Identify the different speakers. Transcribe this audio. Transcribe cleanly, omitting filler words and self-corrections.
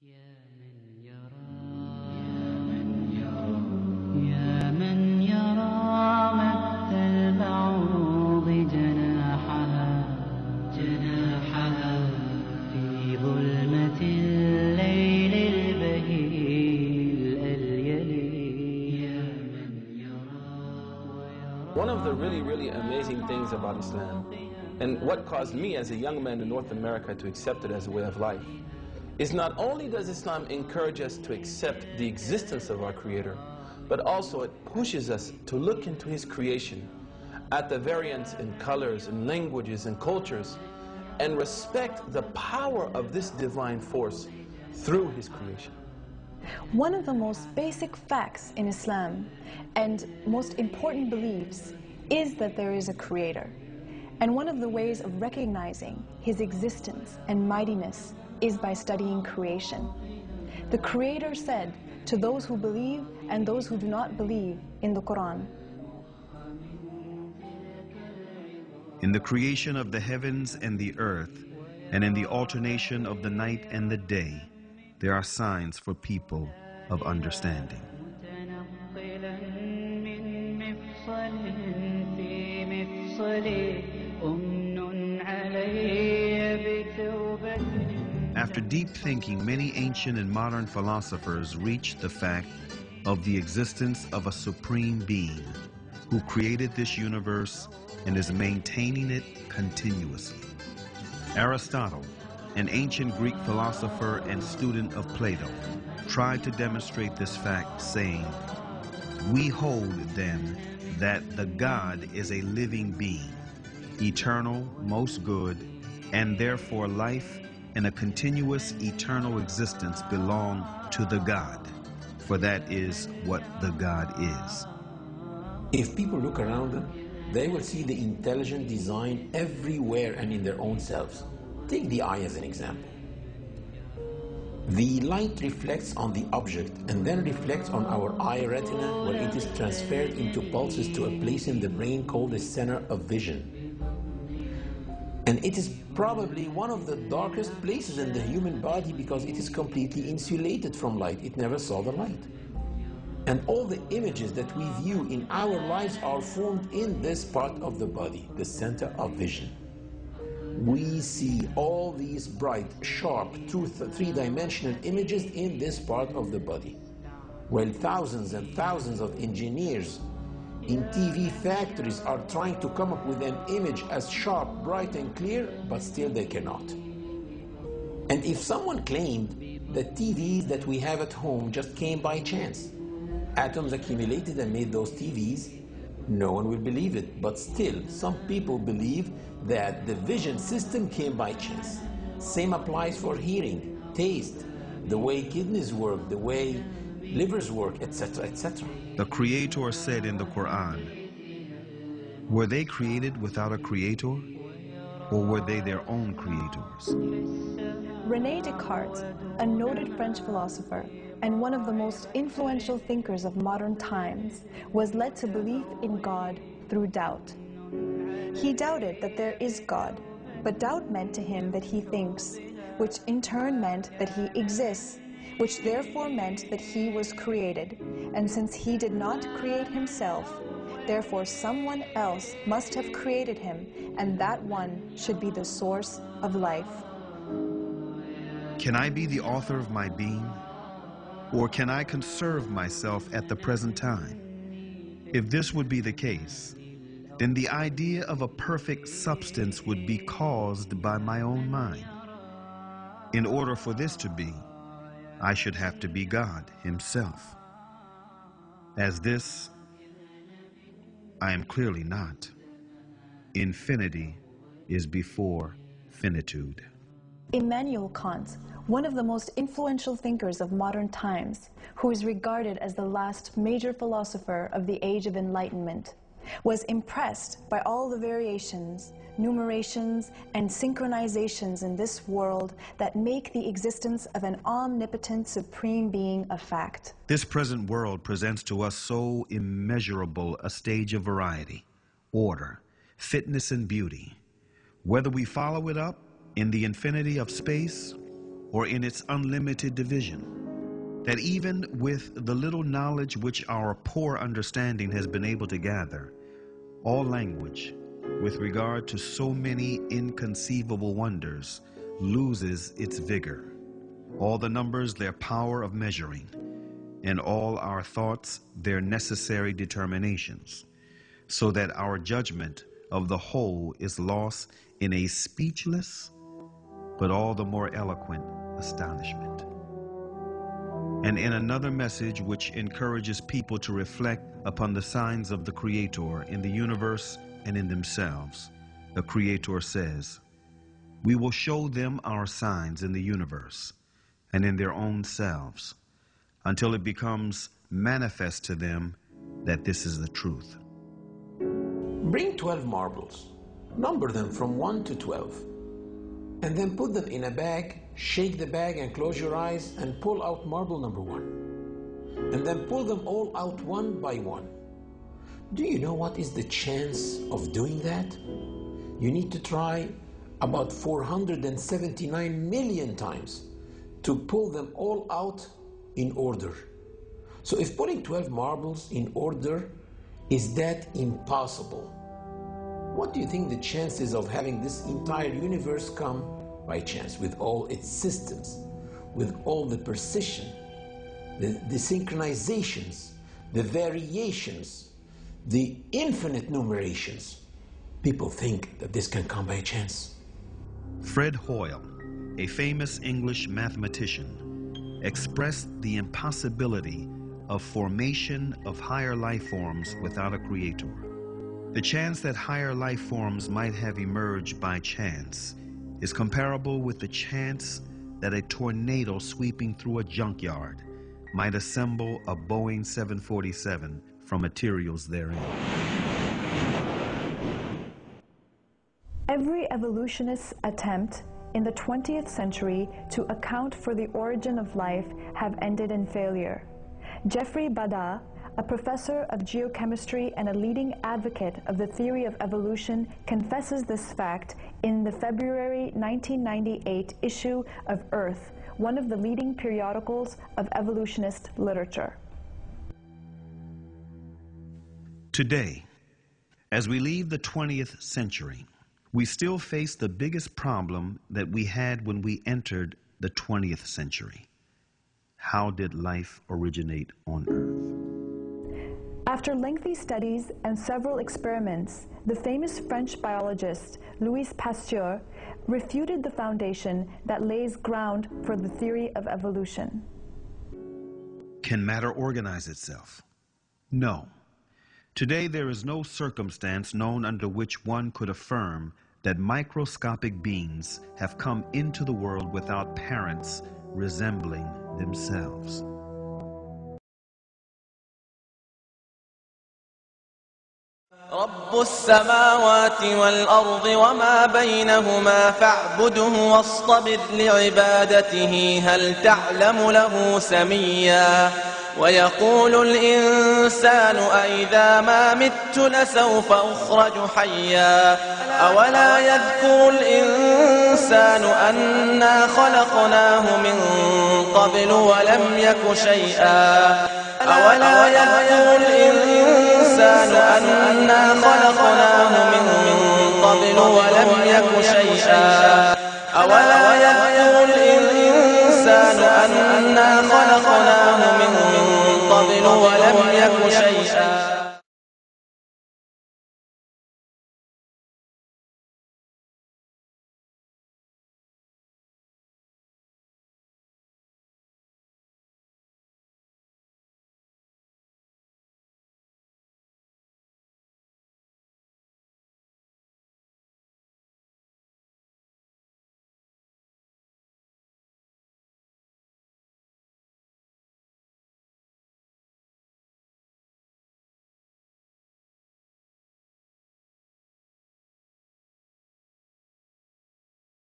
Speaker 1: يا من يرى يا من يرى مد البعوض جناحها في ظلمة الليل البهيل اليلي يا من يرى.
Speaker 2: One of the really amazing things about Islam, and what caused me as a young man in North America to accept it as a way of life, is not only does Islam encourage us to accept the existence of our Creator, but also it pushes us to look into His creation at the variance in colors and languages and cultures and respect the power of this divine force through His creation.
Speaker 3: One of the most basic facts in Islam and most important beliefs is that there is a Creator. And one of the ways of recognizing His existence and mightiness is by studying creation. The Creator said to those who believe and those who do not believe in the Quran,
Speaker 4: "In the creation of the heavens and the earth, and in the alternation of the night and the day, there are signs for people of understanding." After deep thinking, many ancient and modern philosophers reached the fact of the existence of a supreme being who created this universe and is maintaining it continuously. Aristotle, an ancient Greek philosopher and student of Plato, tried to demonstrate this fact, saying, "We hold, then, that the God is a living being, eternal, most good, and therefore life and a continuous eternal existence belong to the God, for that is what the God is."
Speaker 5: If people look around them, they will see the intelligent design everywhere and in their own selves. Take the eye as an example. The light reflects on the object and then reflects on our eye retina, where it is transferred into pulses to a place in the brain called the center of vision. And it is probably one of the darkest places in the human body because it is completely insulated from light. It never saw the light. And all the images that we view in our lives are formed in this part of the body, the center of vision. We see all these bright, sharp, three-dimensional images in this part of the body. While thousands and thousands of engineers in TV factories are trying to come up with an image as sharp, bright, and clear, but still they cannot. And if someone claimed that TVs that we have at home just came by chance, atoms accumulated and made those TVs, no one will believe it. But still, some people believe that the vision system came by chance. Same applies for hearing, taste, the way kidneys work, the way livers work, etc., etc.
Speaker 4: The Creator said in the Quran, "Were they created without a Creator, or were they their own creators?"
Speaker 3: René Descartes, a noted French philosopher and one of the most influential thinkers of modern times, was led to belief in God through doubt. He doubted that there is God, but doubt meant to him that he thinks, which in turn meant that he exists, which therefore meant that he was created. And since he did not create himself, therefore someone else must have created him, and that one should be the source of life.
Speaker 4: Can I be the author of my being? Or can I conserve myself at the present time? If this would be the case, then the idea of a perfect substance would be caused by my own mind. In order for this to be, I should have to be God Himself. As this, I am clearly not. Infinity is before finitude.
Speaker 3: Immanuel Kant, one of the most influential thinkers of modern times, who is regarded as the last major philosopher of the Age of Enlightenment, was impressed by all the variations, numerations, and synchronizations in this world that make the existence of an omnipotent supreme being a fact.
Speaker 4: This present world presents to us so immeasurable a stage of variety, order, fitness, and beauty. Whether we follow it up in the infinity of space or in its unlimited division, that even with the little knowledge which our poor understanding has been able to gather, all language, with regard to so many inconceivable wonders, loses its vigor, all the numbers their power of measuring, and all our thoughts their necessary determinations, so that our judgment of the whole is lost in a speechless, but all the more eloquent astonishment. And in another message which encourages people to reflect upon the signs of the Creator in the universe and in themselves, the Creator says, "We will show them our signs in the universe and in their own selves, until it becomes manifest to them that this is the truth."
Speaker 5: Bring 12 marbles, number them from 1 to 12, and then put them in a bag, shake the bag and close your eyes and pull out marble number 1. And then pull them all out one by one. Do you know what is the chance of doing that? You need to try about 479 million times to pull them all out in order. So if putting 12 marbles in order is that impossible, what do you think the chances of having this entire universe come by chance, with all its systems, with all the precision, the synchronizations, the variations, the infinite numerations? People think that this can come by chance.
Speaker 4: Fred Hoyle, a famous English mathematician, expressed the impossibility of formation of higher life forms without a creator. The chance that higher life forms might have emerged by chance is comparable with the chance that a tornado sweeping through a junkyard might assemble a Boeing 747 from materials therein.
Speaker 3: Every evolutionist's attempt in the 20th century to account for the origin of life have ended in failure. Jeffrey Bada, a professor of geochemistry and a leading advocate of the theory of evolution, confesses this fact in the February 1998 issue of Earth, one of the leading periodicals of evolutionist literature.
Speaker 4: Today, as we leave the 20th century, we still face the biggest problem that we had when we entered the 20th century. How did life originate on Earth?
Speaker 3: After lengthy studies and several experiments, the famous French biologist Louis Pasteur refuted the foundation that lays ground for the theory of evolution.
Speaker 4: Can matter organize itself? No. Today there is no circumstance known under which one could affirm that microscopic beings have come into the world without parents resembling themselves.
Speaker 6: رب السماوات والأرض وما بينهما فاعبده واصطبر لعبادته هل تعلم له سميا ويقول الإنسان أإذا ما مت لسوف أخرج حيا أولا يذكر الإنسان أنا خلقناه من قبل ولم يك شيئا أولا يذكر الإنسان أنا خلقناه من قبل ولم يك شيئا أولا يذكر الإنسان أنا خلقناه